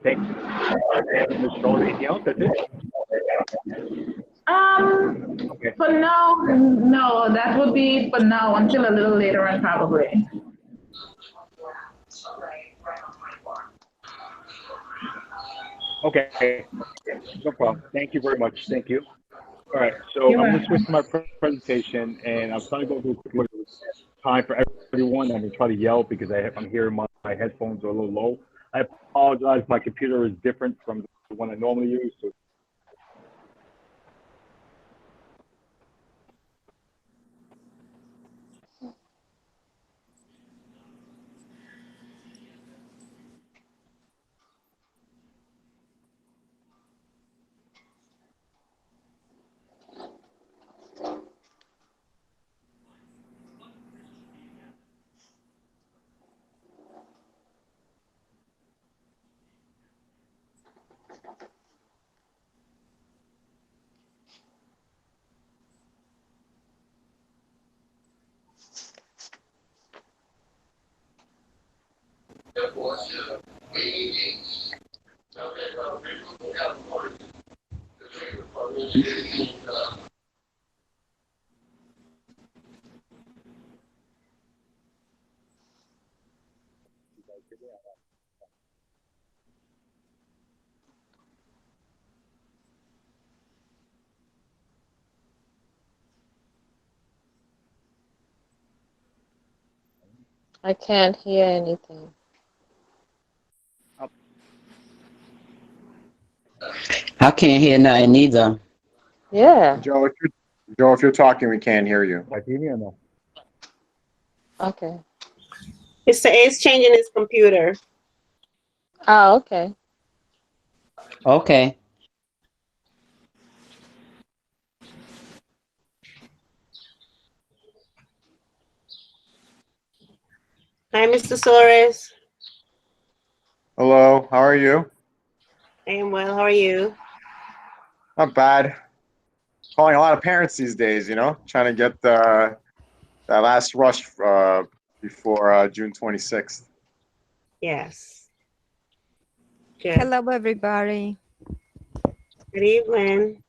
Thanks, Ms. Scholl. Anything else? That's it? Okay. For now, no, that would be for now until a little later on, probably. Okay. No problem. Thank you very much. Thank you. All right. So I'm You're going to switch to welcome. my presentation, and I'm trying to go through quickly. Time for everyone. I'm going to try to yell because I'm hearing my headphones are a little low. I apologize. My computer is different from the one I normally use. So I can't hear anything. I can't hear nothing either. Yeah. Joe, if you're talking, we can't hear you. my TV or no? Okay. Mr. A is changing his computer. Oh, okay. Okay. Hi, Mr. Suarez. Hello, how are you? I am well. How are you? Not bad. Calling a lot of parents these days, trying to get that last rush before June 26th. Yes. Good. Hello, everybody. Good evening.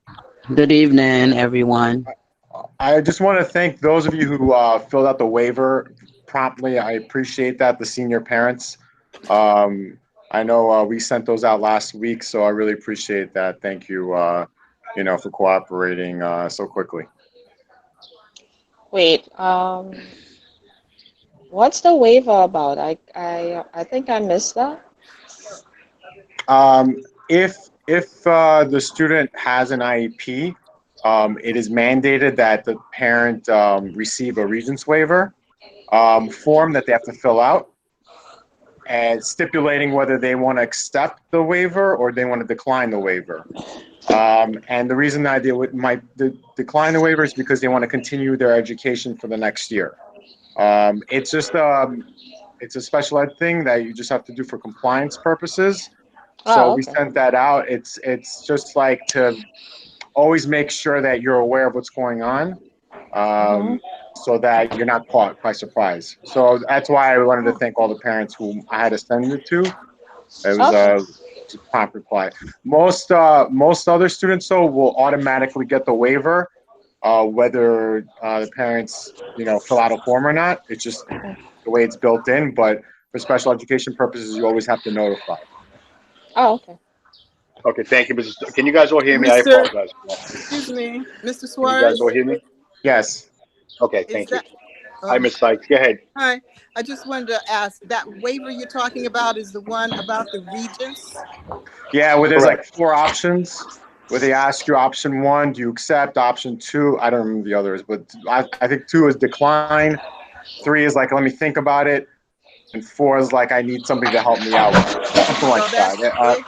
Good evening, everyone. I just want to thank those of you who filled out the waiver promptly. I appreciate that, the senior parents. I know we sent those out last week, so I really appreciate that. Thank you, for cooperating so quickly. Wait. What's the waiver about? I think I missed that. If the student has an IEP, it is mandated that the parent receive a Regents waiver form that they have to fill out, and stipulating whether they want to accept the waiver or they want to decline the waiver. And the reason that might decline the waiver is because they want to continue their education for the next year. It's just it's a special ed thing that you just have to do for compliance purposes. So Oh, we okay. sent that out. It's just like to always make sure that you're aware of what's going on, Mhm. so that you're not caught by surprise. So that's why I wanted to thank all the parents who I had to send it to. It was Okay. a prompt reply. Most other students though will automatically get the waiver, whether the parents fill out a form or not. It's just the way it's built in. But for special education purposes, you always have to notify. Oh, okay. Okay. Thank you, Mrs. Can you guys all hear me? I Mr. apologize. Excuse me, Mr. Can you guys Suarez, all hear me? Yes. Okay. is Thank you. that, Hi, oh, Miss Sykes. Go ahead. hi. I just wanted to ask, that waiver you're talking about is the one about the regents? Yeah, where there's like Correct. four options, where they ask you option one, do you accept? Option two, I don't remember the others, but I think two is decline. Three is like, let me think about it. And four is like, I need somebody to help me out with it. Something like So that. that's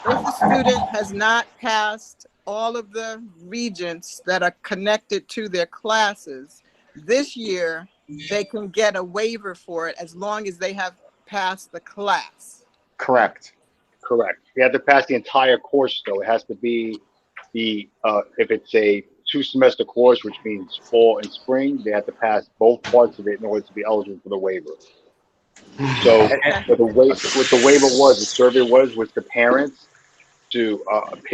if the student has not passed all of the regents that are connected to their classes this year, they can get a waiver for it as long as they have passed the class. Correct. Correct. You have to pass the entire course, though. It has to be if it's a 2 semester course, which means fall and spring, they have to pass both parts of it in order to be eligible for the waiver. So what the waiver was, the survey was the parents to,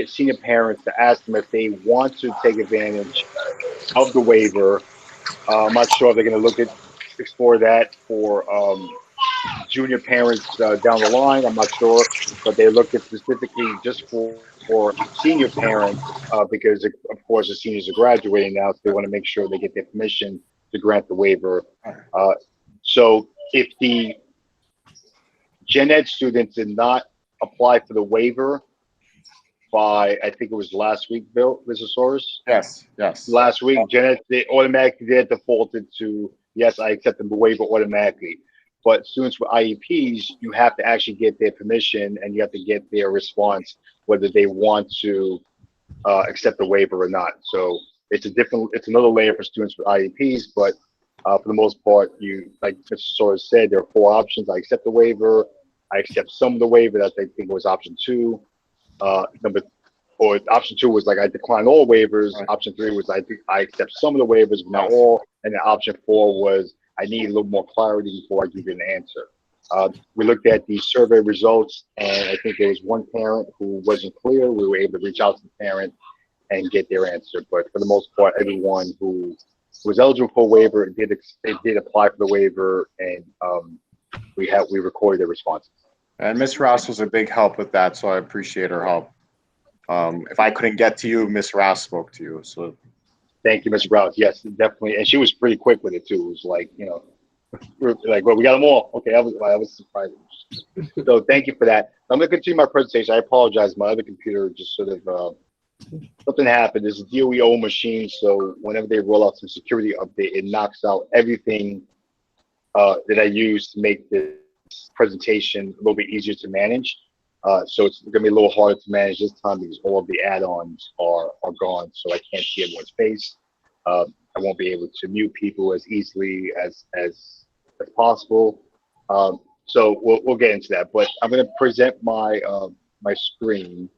senior parents to ask them if they want to take advantage of the waiver. I'm not sure if they're going to explore that for junior parents down the line. I'm not sure, but they looked at specifically just for senior parents because, of course, the seniors are graduating now, so they want to make sure they get their permission to grant the waiver. So if the Gen Ed students did not apply for the waiver by, I think it was last week, Bill, Mr. Soros? Yes, yes. Last week, Gen Ed, they automatically did defaulted to, yes, I accept the waiver automatically. But students with IEPs, you have to actually get their permission and you have to get their response, whether they want to accept the waiver or not. So it's another layer for students with IEPs, but for the most part, like Mr. Soros said, there are 4 options. I accept the waiver. I accept some of the waiver. That I think was option 2. Option 2 was like I decline all waivers. Right. Option 3 was I accept some of the waivers, but not all. And then option 4 was I need a little more clarity before I give you an answer. We looked at the survey results, and I think there was one parent who wasn't clear. We were able to reach out to the parent and get their answer. But for the most part, everyone who was eligible for a waiver did apply for the waiver, and we recorded their responses. And Ms. Rouse was a big help with that, so I appreciate her help. If I couldn't get to you, Ms. Rouse spoke to you. So thank you, Ms. Rouse. Yes, definitely. And she was pretty quick with it too. It was like, we're like, well, we got them all. Okay, I was surprised. So thank you for that. I'm going to continue my presentation. I apologize. My other computer just sort of, something happened. There's a DOE old machine, so whenever they roll out some security update, it knocks out everything that I use to make this presentation a little bit easier to manage. So it's going to be a little harder to manage this time because all of the add-ons are gone, so I can't see everyone's face. I won't be able to mute people as easily as possible. So we'll get into that. But I'm going to present my my screen,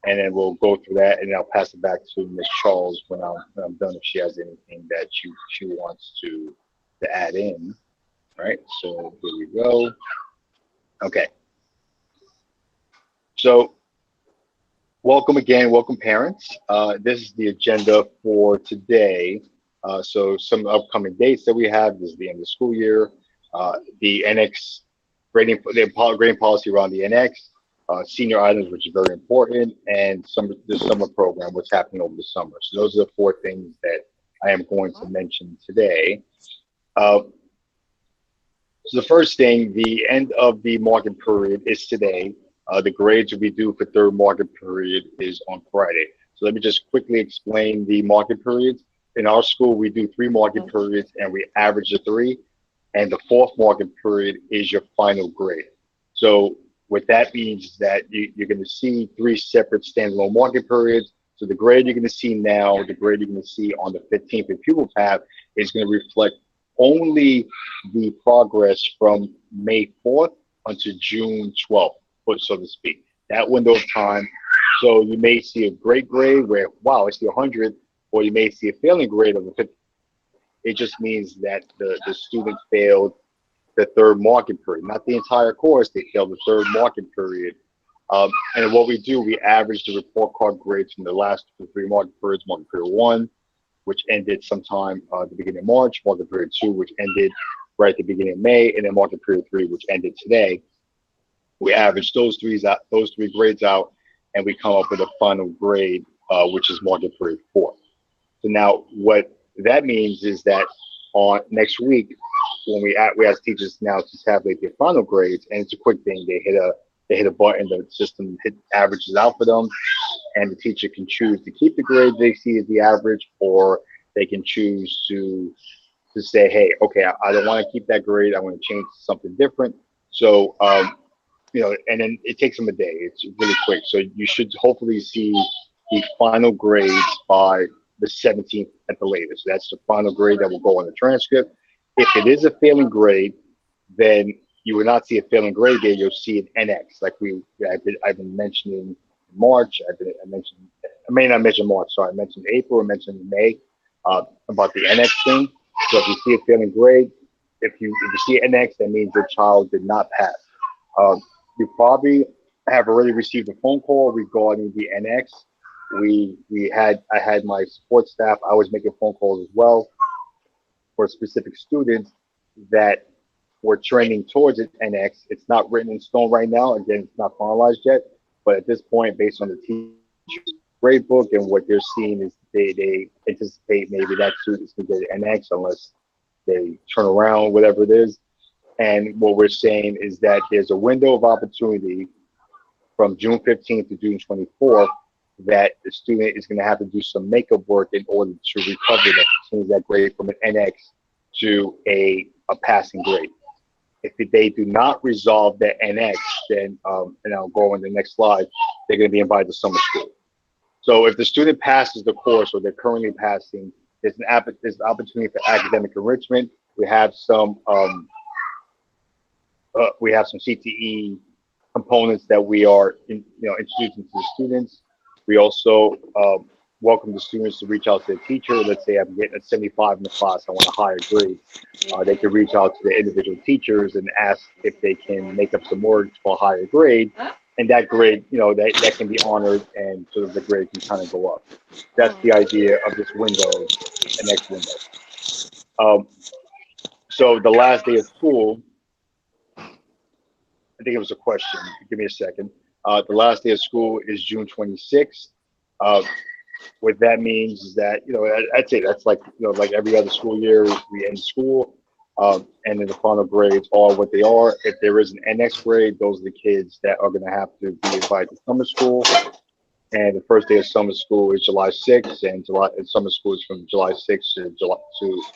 and then we'll go through that, and then I'll pass it back to Ms. Charles when I'm done, if she has anything that she wants to add in. All right. So here we go. Okay. So welcome again, welcome parents. This is the agenda for today. So some upcoming dates that we have. This is the end of the school year. The NX grading policy around the NX, senior items, which is very important, and the summer program, what's happening over the summer. So those are the 4 things that I am going to mention today. So the first thing, the end of the market period is today. The grades will be due for 3rd market period is on Friday. So let me just quickly explain the market periods. In our school, we do 3 market periods and we average the 3. And the 4th market period is your final grade. So what that means is that you're going to see 3 separate standalone market periods. So the grade you're going to see now, the grade you're going to see on the 15th in pupil path is going to reflect only the progress from May 4th until June 12th, so to speak. That window of time. So you may see a great grade where, wow, it's the 100, or you may see a failing grade of a 50. It just means that the student failed the 3rd market period, not the entire course. They failed the 3rd market period. And what we do, we average the report card grades from the last 3 market periods: market period 1, which ended sometime at the beginning of March; market period 2, which ended right at the beginning of May; and then market period 3, which ended today. We average those 3 grades out, and we come up with a final grade, which is market period 4. So now what that means is that on next week, when we ask teachers now to tabulate their final grades, and it's a quick thing, they hit a button, the system averages out for them, and the teacher can choose to keep the grade they see as the average, or they can choose to say, hey, okay, I don't want to keep that grade, I want to change to something different. So and then it takes them a day. It's really quick. So you should hopefully see the final grades by the 17th at the latest. That's the final grade that will go on the transcript. If it is a failing grade, then you will not see a failing grade there. You'll see an NX, like I've been mentioning in March. I may not mention March. Sorry, I mentioned April. I mentioned May about the NX thing. So if you see a failing grade, if you see NX, that means your child did not pass. You probably have already received a phone call regarding the NX. I had my support staff. I was making phone calls as well for specific students that were trending towards an NX. It's not written in stone right now. Again, it's not finalized yet. But at this point, based on the teacher's grade book and what they're seeing, is they anticipate maybe that student's going to get an NX unless they turn around, whatever it is. And what we're saying is that there's a window of opportunity from June 15th to June 24th that the student is going to have to do some makeup work in order to recover that, change that grade from an NX to a passing grade. If they do not resolve that NX, then, and I'll go on the next slide, they're going to be invited to summer school. So if the student passes the course or they're currently passing, there's an opportunity for academic enrichment. We have some CTE components that we are introducing to the students. We also welcome the students to reach out to the teacher. Let's say I'm getting a 75 in the class, I want a higher grade. They can reach out to the individual teachers and ask if they can make up some work for a higher grade. And that grade, that can be honored, and sort of the grade can kind of go up. That's the idea of this window, the next window. So the last day of school, I think it was a question. Give me a second. The last day of school is June 26th. What that means is that, I'd say that's like, like every other school year, we end school, and then the final grades are what they are. If there is an NX grade, those are the kids that are going to have to be invited to summer school. And the first day of summer school is July 6th, and summer school is from July 6th to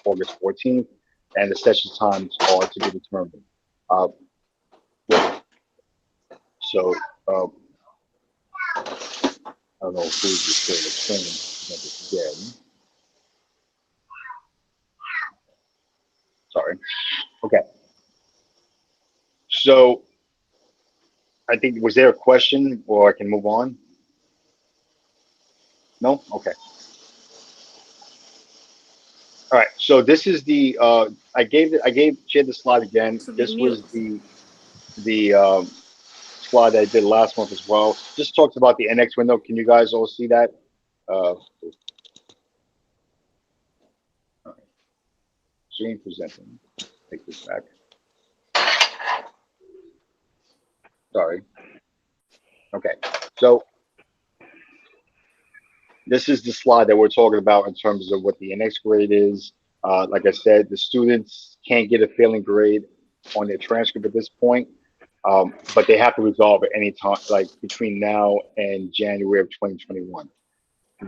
August 14th, and the session times are to be determined. So, I don't know who's just explaining this again. Sorry. Okay. So, I think, was there a question, or I can move on? No? Okay. All right. So this is the shared the slide again. This was the slide that I did last month as well. Just talks about the NX window. Can you guys all see that? Screen presenting. Take this back. Sorry. Okay. So this is the slide that we're talking about in terms of what the NX grade is. Like I said, the students can't get a failing grade on their transcript at this point. But they have to resolve at any time, like between now and January of 2021.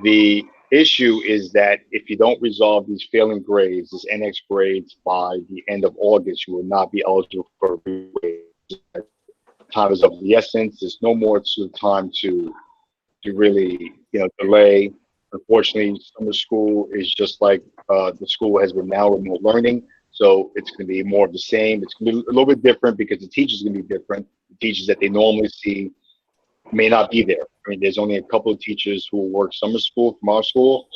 The issue is that if you don't resolve these failing grades, these NX grades, by the end of August, you will not be eligible for a re-grade. Time is of the essence. There's no more time to really, delay. Unfortunately, summer school is just like the school has been now remote learning. So it's going to be more of the same. It's going to be a little bit different because the teachers are going to be different. The teachers that they normally see may not be there. I mean, there's only a couple of teachers who will work summer school from our school,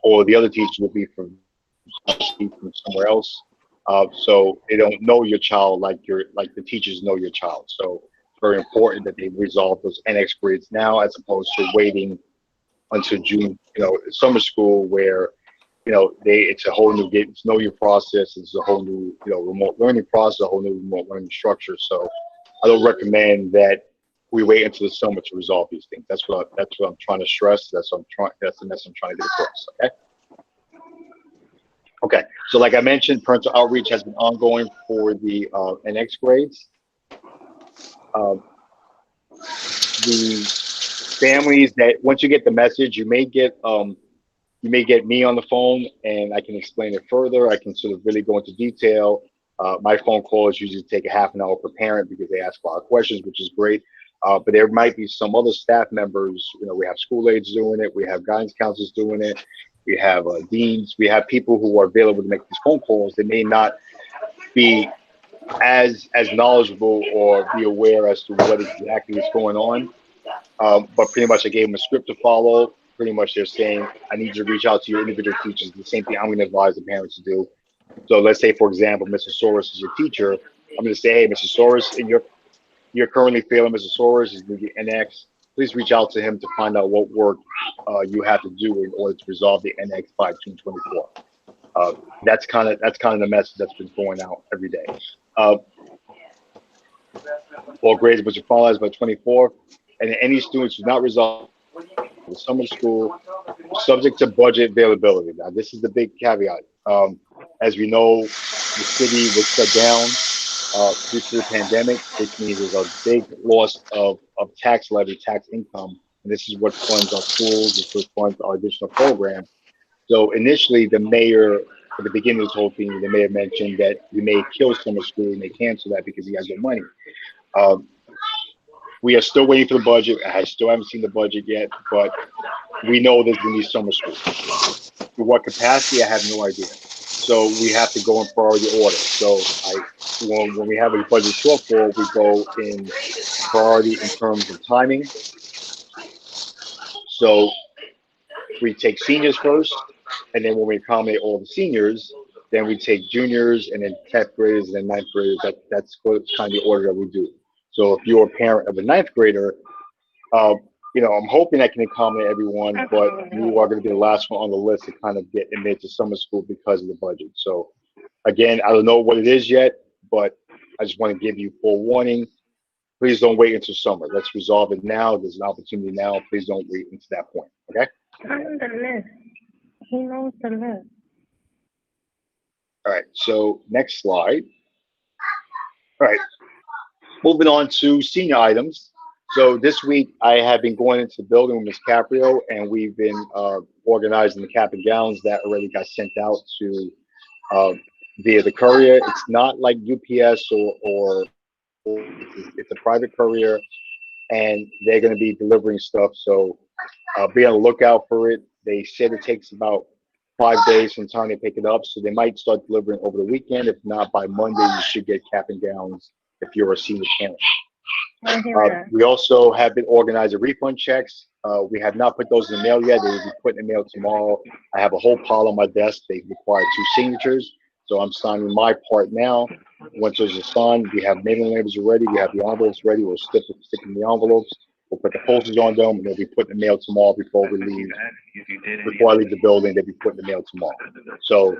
or the other teachers will be from somewhere else. So they don't know your child like the teachers know your child. So it's very important that they resolve those NX grades now, as opposed to waiting until June, summer school, where it's a whole new know your process. It's a whole new, remote learning process, a whole new remote learning structure. So I don't recommend that we wait until the summer to resolve these things. That's what I'm trying to stress. That's the message I'm trying to get across. Okay. Okay. So like I mentioned, parental outreach has been ongoing for the NX grades. The families that once you get the message, you may get me on the phone and I can explain it further. I can sort of really go into detail. My phone calls usually take a half an hour per parent because they ask a lot of questions, which is great. But there might be some other staff members. We have school aides doing it. We have guidance counselors doing it. We have deans. We have people who are available to make these phone calls. They may not be as knowledgeable or be aware as to what exactly is going on. But pretty much I gave them a script to follow. Pretty much they're saying, I need you to reach out to your individual teachers. The same thing I'm going to advise the parents to do. So let's say, for example, Mr. Soros is your teacher. I'm going to say, hey, Mr. Soros, and you're currently failing. Mr. Soros is going to get NX. Please reach out to him to find out what work you have to do in order to resolve the NX by June 24. That's kind of the message that's been going out every day. All grades must be finalized by 24th, and any students who not resolve the summer school subject to budget availability. Now, this is the big caveat. As we know, the city was shut down due to the pandemic, which means there's a big loss of tax levy, tax income, and this is what funds our schools, this is what funds our additional programs. So initially, the mayor, at the beginning of this whole thing, the mayor mentioned that we may kill summer school, we may cancel that because he has no money. We are still waiting for the budget. I still haven't seen the budget yet, but we know there's going to be summer school. To what capacity, I have no idea. So we have to go in priority order. So when we have a budget shortfall, we go in priority in terms of timing. So we take seniors first, and then when we accommodate all the seniors, then we take juniors, and then 10th graders, and then 9th graders. That's kind of the order that we do. So if you're a parent of a 9th grader, I'm hoping I can accommodate everyone, but you are going to be the last one on the list to kind of get admitted to summer school because of the budget. So again, I don't know what it is yet, but I just want to give you forewarning. Please don't wait until summer. Let's resolve it now. There's an opportunity now. Please don't wait until that point. Okay? On the list. He knows the list. All right. So next slide. All right. Moving on to senior items. So this week I have been going into the building with Ms. Caprio, and we've been organizing the cap and gowns that already got sent out to via the courier. It's not like UPS or it's a private courier, and they're going to be delivering stuff. So be on the lookout for it. They said it takes about 5 days from the time they pick it up, so they might start delivering over the weekend. If not, by Monday you should get cap and gowns if you're a senior parent. We also have been organizing refund checks. We have not put those in the mail yet. They will be put in the mail tomorrow. I have a whole pile on my desk. They require 2 signatures. So I'm signing my part now. Once those are signed, we have mailing labels ready. We have the envelopes ready. We'll stick in the envelopes. We'll put the postage on them, and they'll be put in the mail tomorrow before we leave. Before I leave the building, they'll be put in the mail tomorrow. So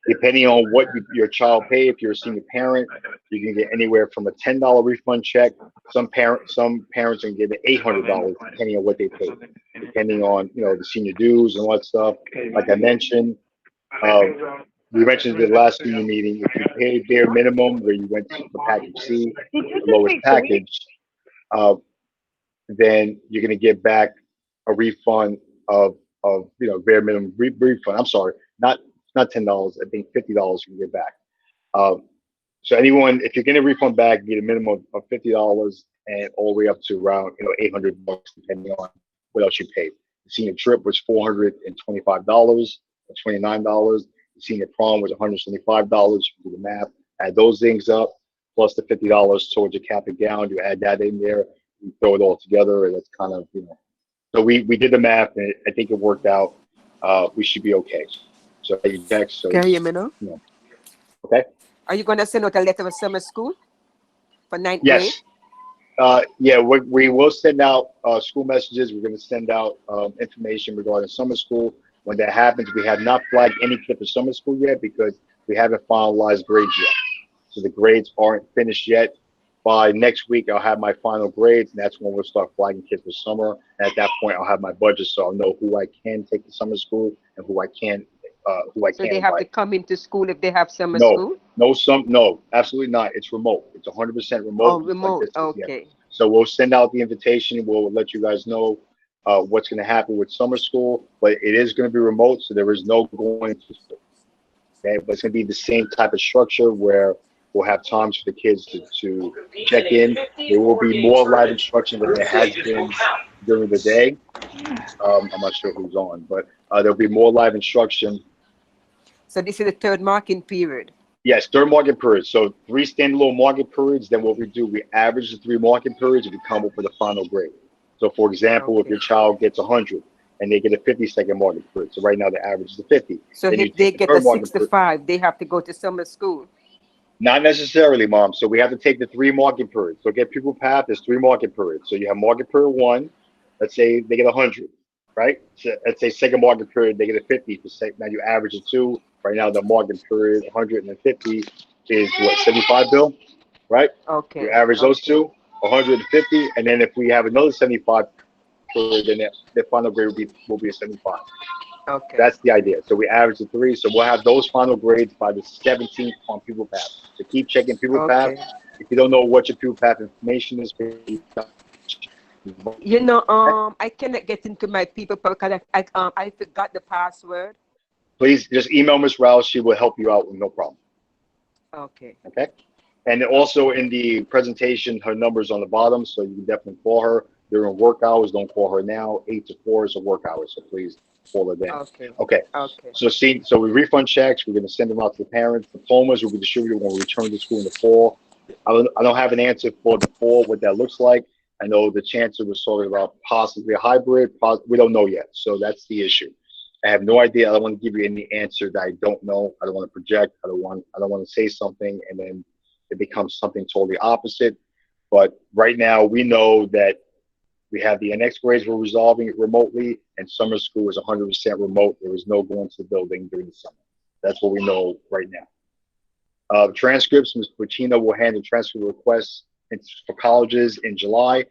depending on what your child pay, if you're a senior parent, you can get anywhere from a $10 refund check. Some parents are gonna get $800 depending on what they pay, depending on the senior dues and all that stuff. Like I mentioned, we mentioned in the last senior meeting, if you pay bare minimum where you went to the package C, the lowest package, then you're gonna get back a refund of bare minimum refund. I'm sorry, not $10. I think $50 you can get back. So anyone, if you're getting a refund back, you get a minimum of $50 and all the way up to around $800 depending on what else you paid. The senior trip was $425 or $29. The senior prom was $175. Do the math. Add those things up plus the $50 towards your cap and gown. You add that in there. You throw it all together, and it's kind of So we did the math, and I think it worked out. We should be okay. So next, so Can you hear me now? Okay. Are you going to send out a letter of summer school for 9th grade? Yes. Yeah, we will send out school messages. We're going to send out information regarding summer school. When that happens, we have not flagged any kid for summer school yet because we haven't finalized grades yet. So the grades aren't finished yet. By next week, I'll have my final grades, and that's when we'll start flagging kids for summer. And at that point, I'll have my budget, so I'll know who I can take to summer school and who I can't. So they have to come into school if they have summer school? No, absolutely not. It's remote. It's 100% remote. Oh, remote. Okay. Yeah. So we'll send out the invitation. We'll let you guys know what's going to happen with summer school, but it is going to be remote, so there is no going to school. Okay, but it's going to be the same type of structure where we'll have times for the kids to check in. There will be more live instruction than there has been during the day. I'm not sure who's on, but there'll be more live instruction. So this is the 3rd marking period? Yes, 3rd marking period. So 3 standalone marking periods. Then what we do, we average the 3 marking periods and we come up with a final grade. So for example, if your child gets 100, and they get a 50-second marking period. So right now the average is a 50. So Then you if they take the get a third marking 6 to period. 5, they have to go to summer school. Not necessarily, Mom. So we have to take the 3 marking periods. So get pupil path, there's 3 marking periods. So you have marking period 1, let's say they get 100, right? So let's say second marking period, they get a 50. Now you average a 2. Right now the marking period, 150 is what, 75, Bill? Right? You Okay. average those Okay. 2, 150, and then if we have another 75 period, then the final grade will be a 75. Okay. That's the idea. So we average the 3. So we'll have those final grades by the 17th on Pupil Path. So keep checking Pupil Path. Okay. If you don't know what your Pupil Path information is, You know, I cannot get into my people because I forgot the password. please just email Miss Rouse. She will help you out with no problem. Okay. Okay. And also in the presentation, her number's on the bottom, so you can definitely call her during work hours. Don't call her now. 8 to 4 is a work hour, so please call her then. Okay. Okay. Okay. So we refund checks. We're going to send them out to the parents. Diplomas will be distributed when we return to school in the fall. I don't have an answer for the fall, what that looks like. I know the chancellor was talking about possibly a hybrid. We don't know yet. So that's the issue. I have no idea. I don't want to give you any answer that I don't know. I don't want to project. I don't want to say something and then it becomes something totally opposite. But right now we know that we have the NX grades we're resolving it remotely, and summer school is 100% remote. There is no going to the building during the summer. That's what we know right now. Transcripts, Ms. Pacino will handle transcript requests for colleges in July.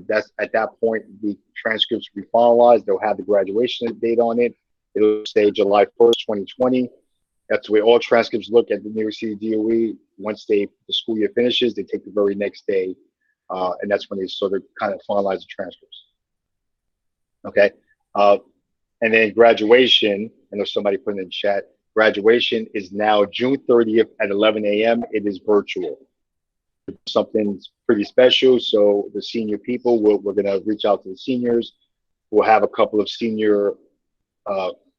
That's at that point, the transcripts will be finalized. They'll have the graduation date on it. It'll say July 1st, 2020. That's the way all transcripts look at the New York City DOE. Once the school year finishes, they take the very next day. And that's when they sort of kind of finalize the transcripts. Okay. And then graduation, I know somebody put in the chat, graduation is now June 30th at 11 a.m. It is virtual. Something pretty special. So the senior people, we're going to reach out to the seniors. We'll have a couple of senior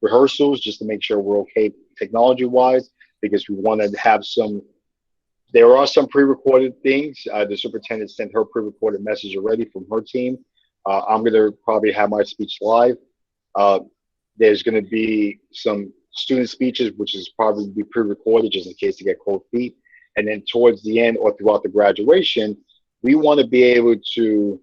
rehearsals just to make sure we're okay technology-wise, because we want to have there are some pre-recorded things. The superintendent sent her pre-recorded message already from her team. I'm going to probably have my speech live. There's going to be some student speeches, which is probably be pre-recorded just in case they get cold feet. And then towards the end or throughout the graduation, we want to be able to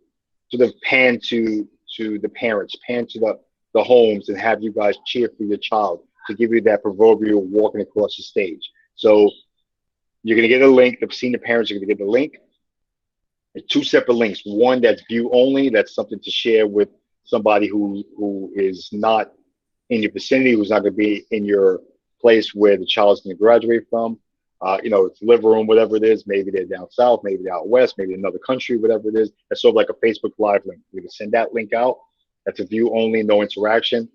sort of pan to the parents, pan to the homes, and have you guys cheer for your child to give you that proverbial walking across the stage. So you're going to get a link. The senior parents are going to get the link. There's 2 separate links. One that's view only. That's something to share with somebody who is not in your vicinity, who's not going to be in your place where the child's going to graduate from. It's living room, whatever it is. Maybe they're down south, maybe they're out west, maybe another country, whatever it is. That's sort of like a Facebook Live link. We're going to send that link out. That's a view only, no interaction.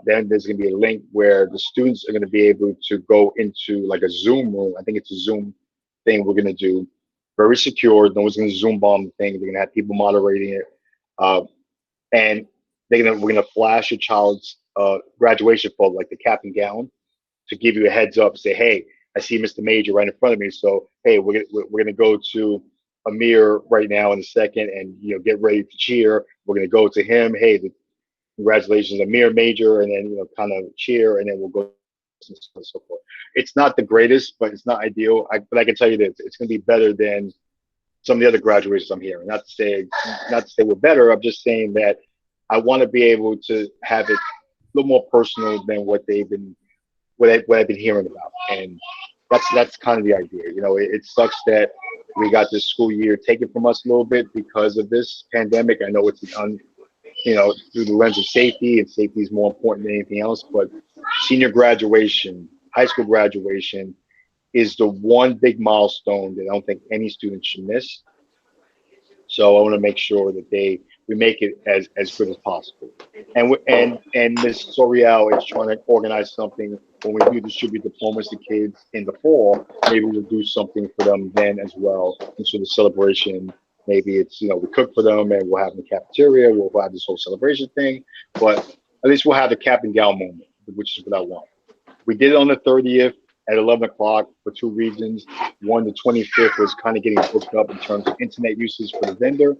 Then there's going to be a link where the students are going to be able to go into like a Zoom room. I think it's a Zoom thing we're going to do. Very secure. No one's going to Zoom bomb the thing. They're going to have people moderating it. And we're going to flash your child's graduation photo, like the cap and gown, to give you a heads up. Say, hey, I see Mr. Major right in front of me. So, hey, we're going to go to Amir right now in a second and, get ready to cheer. We're going to go to him. Hey, congratulations, Amir Major, and then, kind of cheer, and then we'll go and so forth. It's not the greatest, but it's not ideal. But I can tell you this, it's going to be better than some of the other graduations I'm hearing. Not to say we're better. I'm just saying that I want to be able to have it a little more personal than what I've been hearing about. And that's kind of the idea. It sucks that we got this school year taken from us a little bit because of this pandemic. I know it's through the lens of safety, and safety is more important than anything else. But senior graduation, high school graduation, is the one big milestone that I don't think any student should miss. So I want to make sure that we make it as good as possible. And Ms. Sorial is trying to organize something when we do distribute diplomas to kids in the fall. Maybe we'll do something for them then as well. And so the celebration, maybe it's, we cook for them and we'll have in the cafeteria, we'll have this whole celebration thing, but at least we'll have the cap and gown moment, which is what I want. We did it on the 30th at 11 o'clock for 2 reasons. One, the 25th was kind of getting booked up in terms of internet uses for the vendor.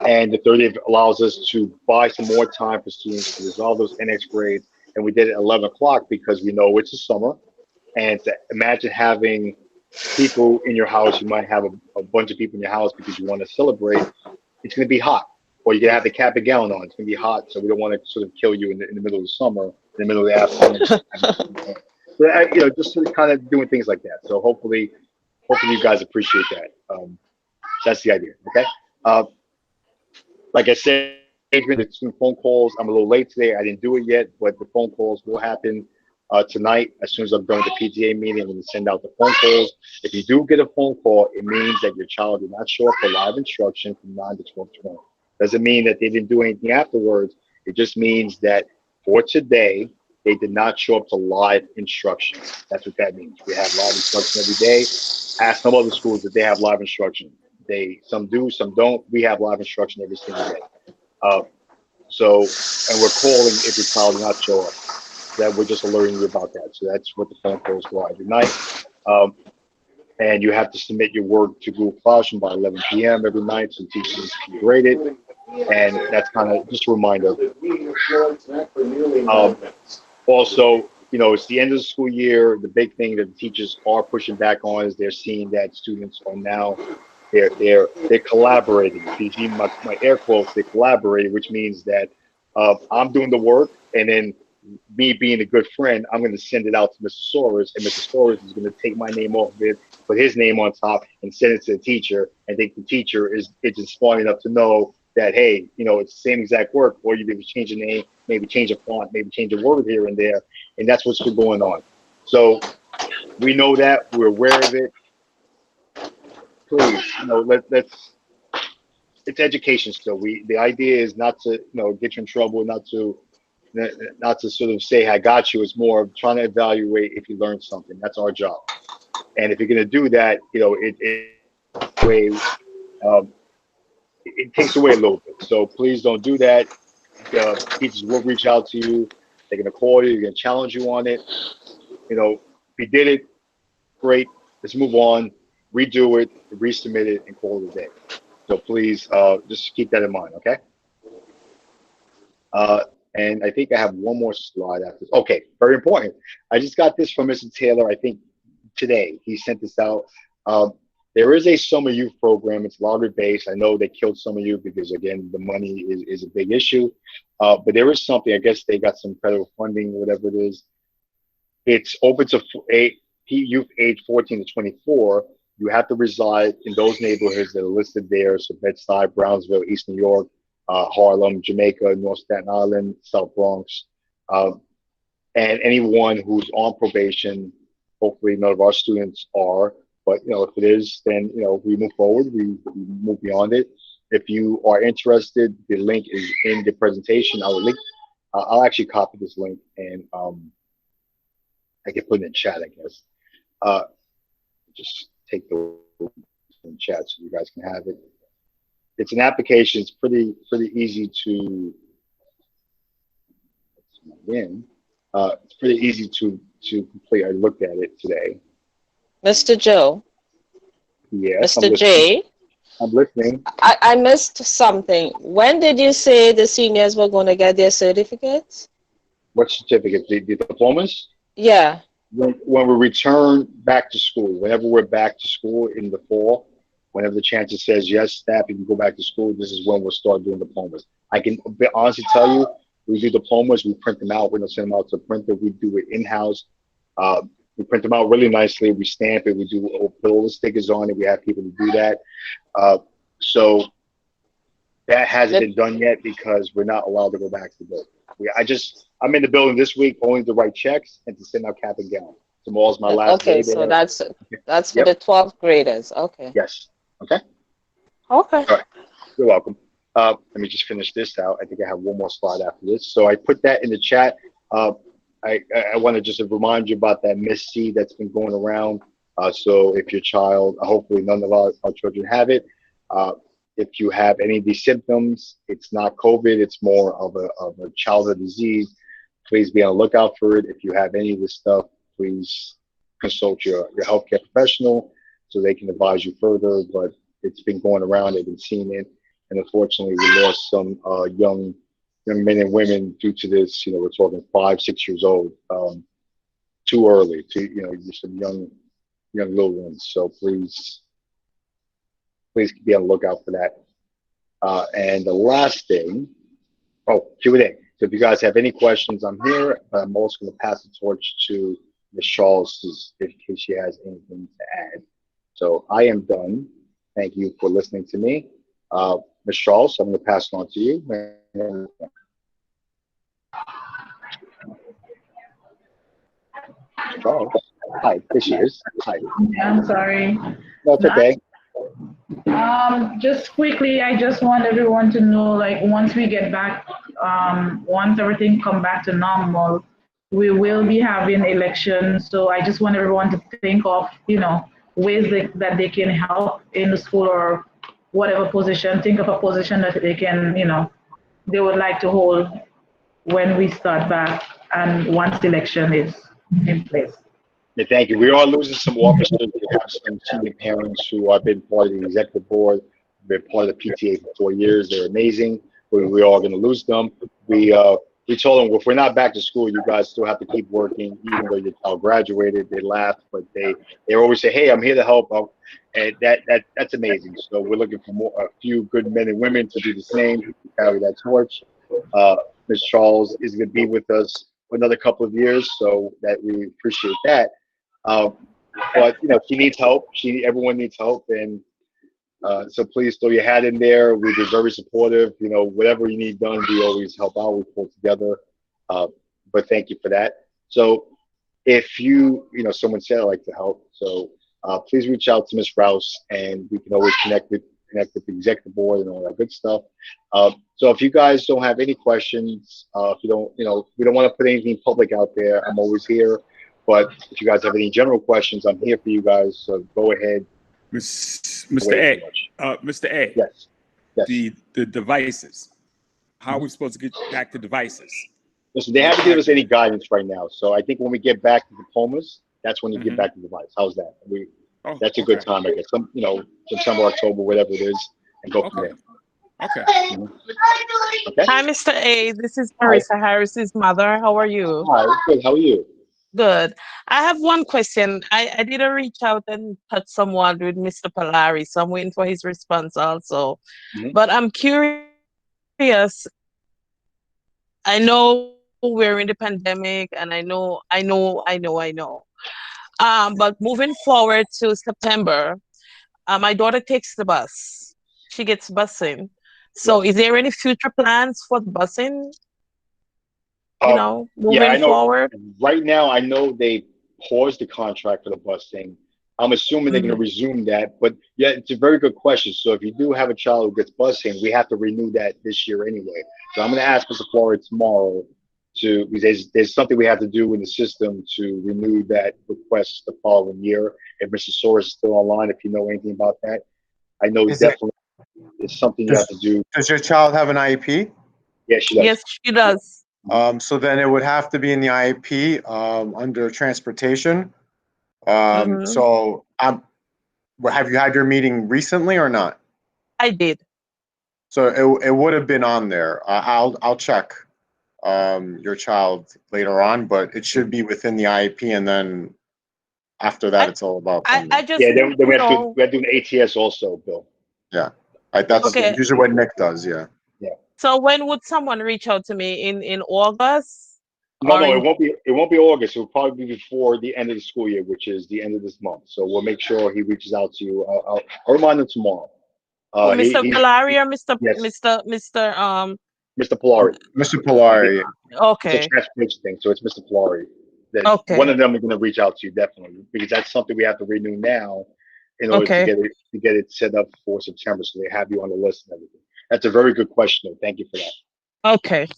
And the 30th allows us to buy some more time for students to resolve those NX grades. And we did it at 11 o'clock because we know it's the summer. And to imagine having people in your house, you might have a bunch of people in your house because you want to celebrate. It's going to be hot, or you're going to have the cap and gown on. It's going to be hot, so we don't want to sort of kill you in the middle of the summer, in the middle of the afternoon. But, you know, just sort of kind of doing things like that. So hopefully you guys appreciate that. That's the idea. Okay. Like I said, Adrian, some phone calls. I'm a little late today. I didn't do it yet, but the phone calls will happen tonight. As soon as I'm done with the PTA meeting, I'm going to send out the phone calls. If you do get a phone call, it means that your child did not show up for live instruction from 9 to 12:20. Doesn't mean that they didn't do anything afterwards. It just means that for today, they did not show up to live instruction. That's what that means. We have live instruction every day. Ask some other schools if they have live instruction. Some do, some don't. We have live instruction every single day. And we're calling if your child did not show up. That we're just alerting you about that. So that's what the phone calls go every night. And you have to submit your work to Google Classroom by 11 p.m. every night, so teachers can grade it. And that's kind of just a reminder. Also, you know, it's the end of the school year. The big thing that the teachers are pushing back on is they're seeing that students are now they're collaborating. You see my air quotes, they're collaborating, which means that I'm doing the work, and then me being a good friend, I'm going to send it out to Mr. Soros, and Mr. Soros is going to take my name off of it, put his name on top, and send it to the teacher. I think the teacher is just smart enough to know that, hey, you know, it's the same exact work, or you maybe change the name, maybe change a font, maybe change a word here and there, and that's what's been going on. So we know that, we're aware of it. Please, you know, let's. It's education still. The idea is not to, you know, get you in trouble, not to sort of say I got you. It's more of trying to evaluate if you learned something. That's our job. And if you're going to do that, you know, it takes away a little bit. So please don't do that. Teachers will reach out to you. They're going to call you. They're going to challenge you on it. You know, if you did it, great. Let's move on. Redo it, resubmit it, and call it a day. So please just keep that in mind, okay? And I think I have one more slide after this. Okay, very important. I just got this from Mr. Taylor, I think today. He sent this out. There is a summer youth program. It's lottery-based. I know they killed some of you because, again, the money is a big issue. But there is something. I guess they got some federal funding, whatever it is. It's open to youth age 14 to 24. You have to reside in those neighborhoods that are listed there. So Bed-Stuy, Brownsville, East New York, Harlem, Jamaica, North Staten Island, South Bronx. And anyone who's on probation, hopefully none of our students are, but, you know, if it is, then, you know, we move forward, we move beyond it. If you are interested, the link is in the presentation. I'll actually copy this link and I can put it in chat, I guess. Just take the in chat so you guys can have it. It's an application. It's pretty easy to it's pretty easy to complete. I looked at it today. Mr. Joe. Yes. Mr. J. I'm listening. I missed something. When did you say the seniors were going to get their certificates? What certificates? The diplomas? Yeah. When we return back to school, whenever we're back to school in the fall, whenever the chancellor says, yes, staff, you can go back to school, this is when we'll start doing diplomas. I can honestly tell you, we do diplomas, we print them out, we don't send them out to the printer, we do it in-house. We print them out really nicely, we stamp it, we put all the stickers on it, we have people to do that. So that hasn't been done yet because we're not allowed to go back to the building. I'm in the building this week only to write checks and to send out cap and gown. Tomorrow's my last day. Okay, so that's for the 12th graders. Okay. Yes. Okay. Okay. All right. You're welcome. Let me just finish this out. I think I have one more slide after this. So I put that in the chat. I want to just remind you about that Miss C that's been going around. So if your child, hopefully none of our children have it. If you have any of these symptoms, it's not COVID. It's more of a childhood disease. Please be on the lookout for it. If you have any of this stuff, please consult your healthcare professional so they can advise you further. But it's been going around. They've been seeing it. and unfortunately, we lost some young men and women due to this. We're talking 5, 6 years old, too early. Just some young little ones. So please be on the lookout for that. And the last thing, Q&A. So if you guys have any questions, I'm here. I'm also going to pass the torch to Ms. Charles in case she has anything to add. So I am done. Thank you for listening to me. Ms. Charles, I'm going to pass it on to you. Charles, hi, there she is. Hi. Yeah, I'm sorry. That's okay. Just quickly, I just want everyone to know, like, once we get back, once everything come back to normal, we will be having elections. So I just want everyone to think of, ways that they can help in the school or whatever position. Think of a position that they can, they would like to hold when we start back and once the election is in place. Yeah, thank you. We are losing some officers. We have some senior parents who have been part of the executive board, been part of the PTA for 4 years. They're amazing. We are going to lose them. We told them, if we're not back to school, you guys still have to keep working, even though your child graduated. They laughed, but they always say, "Hey, I'm here to help." And that's amazing. So we're looking for a few good men and women to do the same, to carry that torch. Ms. Charles is going to be with us for another couple of years, so that we appreciate that. But she needs help. Everyone needs help, and so please throw your hat in there. We've been very supportive. Whatever you need done, we always help out. We pull together. But thank you for that. So if someone said I'd like to help, so please reach out to Ms. Rouse, and we can always connect with the executive board and all that good stuff. So if you guys don't have any questions, if you don't, we don't want to put anything public out there. I'm always here. But if you guys have any general questions, I'm here for you guys. So go ahead. Mr. A. Mr. A. Yes. The devices. How are we supposed to get back to devices? Listen, they haven't given us any guidance right now. So I think when we get back to diplomas, that's when you get back to device. How's that? That's a good time, I guess. September, October, whatever it is, and go from there. Okay. Okay. Hi, Mr. A. This is Marissa Harris's mother. How are you? Hi, good. How are you? Good. I have one question. I did reach out and touch someone with Mr. Polari, so I'm waiting for his response also. But I'm curious. I know we're in the pandemic, and I know. But moving forward to September, my daughter takes the bus. She gets busing. So is there any future plans for the busing? Moving forward? Right now, I know they paused the contract for the busing. I'm assuming they're going to resume that. But yeah, it's a very good question. So if you do have a child who gets busing, we have to renew that this year anyway. So I'm going to ask Mr. Florida tomorrow because there's something we have to do in the system to renew that request the following year. If Mr. Soros is still online, if you know anything about that, I know definitely it's something you have to do. Does your child have an IEP? Yes, she does. Yes, she does. So then it would have to be in the IEP under transportation. So have you had your meeting recently or not? I did. So it would have been on there. I'll check your child later on, but it should be within the IEP, and then after that, it's all about funding. I just then we have to do an ATS also, Bill. Yeah, that's usually what Nick does. Yeah. So when would someone reach out to me in August? No, it won't be. It won't be August. It will probably be before the end of the school year, which is the end of this month. So we'll make sure he reaches out to you. I'll remind him tomorrow. Mr. Polari or Mr. Yes. Mr. Polari. Mr. Polari. Okay. It's a transportation thing, so it's Mr. Polari. Okay. One of them is going to reach out to you definitely because that's something we have to renew now in order to get it set up for September, so they have you on the list and everything. That's a very good question, though. Thank you for that. Okay.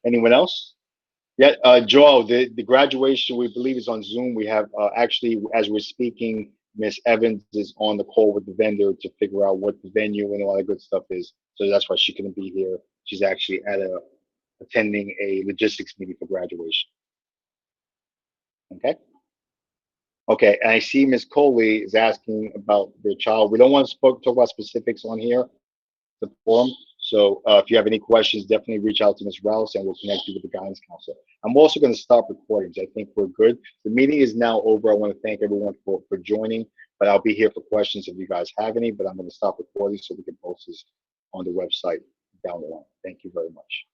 Anyone else? Yeah, Joel, the graduation, we believe, is on Zoom. We have actually, as we're speaking, Miss Evans is on the call with the vendor to figure out what the venue and all that good stuff is. So that's why she couldn't be here. She's actually attending a logistics meeting for graduation. Okay. Okay, and I see Ms. Coley is asking about their child. We don't want to talk about specifics on here, the forum. So if you have any questions, definitely reach out to Ms. Rouse and we'll connect you with the guidance counselor. I'm also going to stop recordings. I think we're good. The meeting is now over. I want to thank everyone for joining, but I'll be here for questions if you guys have any, but I'm going to stop recording so we can post this on the website down the line. Thank you very much.